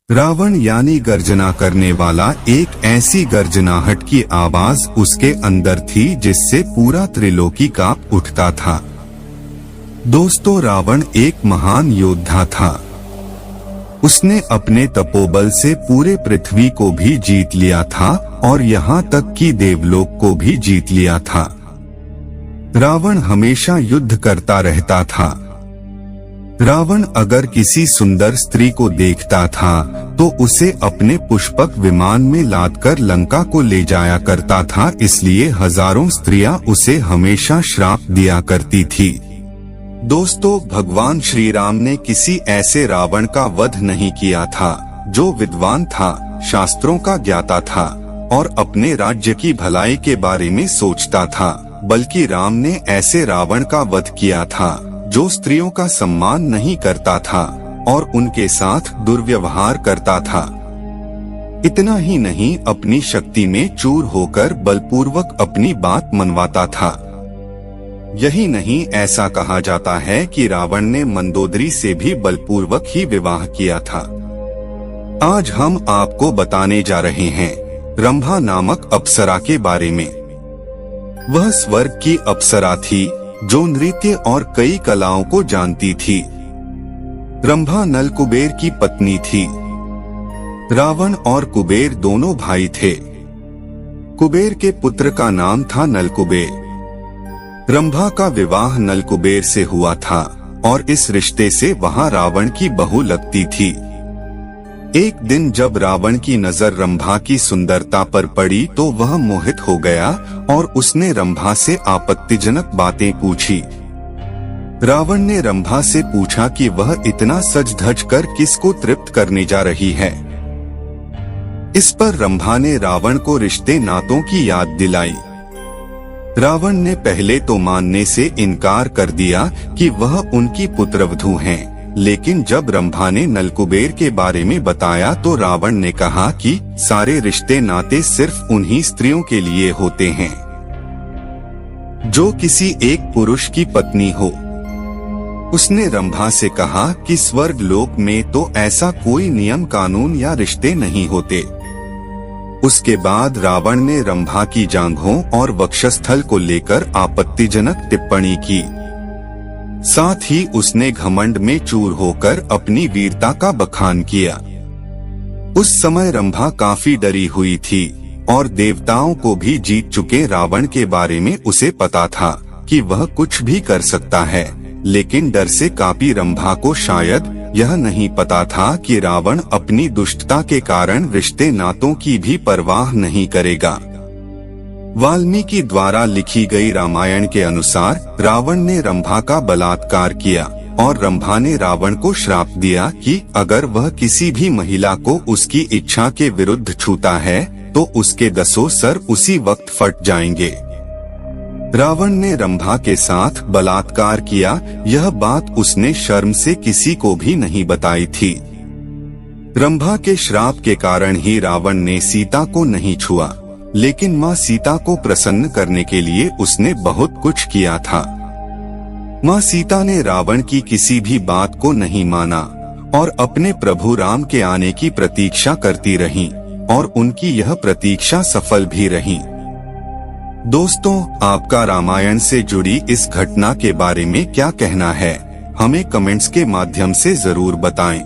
रावण यानी गर्जना करने वाला एक ऐसी गर्जनाहट की आवाज उसके अंदर थी जिससे पूरा त्रिलोकी कांप उठता था। दोस्तों, रावण एक महान योद्धा था। उसने अपने तपोबल से पूरे पृथ्वी को भी जीत लिया था और यहाँ तक कि देवलोक को भी जीत लिया था। रावण हमेशा युद्ध करता रहता था। रावण अगर किसी सुंदर स्त्री को देखता था तो उसे अपने पुष्पक विमान में लादकर लंका को ले जाया करता था, इसलिए हजारों स्त्रियां उसे हमेशा श्राप दिया करती थी। दोस्तों, भगवान श्री राम ने किसी ऐसे रावण का वध नहीं किया था जो विद्वान था, शास्त्रों का ज्ञाता था और अपने राज्य की भलाई के बारे में सोचता था, बल्कि राम ने ऐसे रावण का वध किया था जो स्त्रियों का सम्मान नहीं करता था और उनके साथ दुर्व्यवहार करता था। इतना ही नहीं, अपनी शक्ति में चूर होकर बलपूर्वक अपनी बात मनवाता था। यही नहीं, ऐसा कहा जाता है कि रावण ने मंदोदरी से भी बलपूर्वक ही विवाह किया था। आज हम आपको बताने जा रहे हैं रंभा नामक अप्सरा के बारे में। वह स्वर्ग की अप्सरा थी जो नृत्य और कई कलाओं को जानती थी। रंभा नल कुबेर की पत्नी थी। रावण और कुबेर दोनों भाई थे। कुबेर के पुत्र का नाम था नल कुबेर। रंभा का विवाह नल कुबेर से हुआ था और इस रिश्ते से वहां रावण की बहू लगती थी। एक दिन जब रावण की नजर रंभा की सुंदरता पर पड़ी तो वह मोहित हो गया और उसने रंभा से आपत्तिजनक बातें पूछी। रावण ने रंभा से पूछा कि वह इतना सज धज कर किसको तृप्त करने जा रही है। इस पर रंभा ने रावण को रिश्ते नातों की याद दिलाई। रावण ने पहले तो मानने से इनकार कर दिया कि वह उनकी पुत्रवधू हैं, लेकिन जब रंभा ने नलकुबेर के बारे में बताया तो रावण ने कहा कि सारे रिश्ते नाते सिर्फ उन्हीं स्त्रियों के लिए होते हैं जो किसी एक पुरुष की पत्नी हो। उसने रंभा से कहा कि स्वर्ग लोक में तो ऐसा कोई नियम कानून या रिश्ते नहीं होते। उसके बाद रावण ने रंभा की जांघों और वक्षस्थल को लेकर आपत्तिजनक टिप्पणी की। साथ ही उसने घमंड में चूर होकर अपनी वीरता का बखान किया। उस समय रंभा काफी डरी हुई थी और देवताओं को भी जीत चुके रावण के बारे में उसे पता था कि वह कुछ भी कर सकता है, लेकिन डर से कांपी रंभा को शायद यह नहीं पता था कि रावण अपनी दुष्टता के कारण रिश्ते नातों की भी परवाह नहीं करेगा। वाल्मीकि द्वारा लिखी गई रामायण के अनुसार रावण ने रंभा का बलात्कार किया और रंभा ने रावण को श्राप दिया कि अगर वह किसी भी महिला को उसकी इच्छा के विरुद्ध छूता है तो उसके 10 सर उसी वक्त फट जाएंगे। रावण ने रंभा के साथ बलात्कार किया। यह बात उसने शर्म से किसी को भी नहीं बताई थी। रंभा के श्राप के कारण ही रावण ने सीता को नहीं छुआ, लेकिन माँ सीता को प्रसन्न करने के लिए उसने बहुत कुछ किया था। माँ सीता ने रावण की किसी भी बात को नहीं माना और अपने प्रभु राम के आने की प्रतीक्षा करती रहीं और उनकी यह प्रतीक्षा सफल भी रही। दोस्तों, आपका रामायण से जुड़ी इस घटना के बारे में क्या कहना है, हमें कमेंट्स के माध्यम से जरूर बताएं।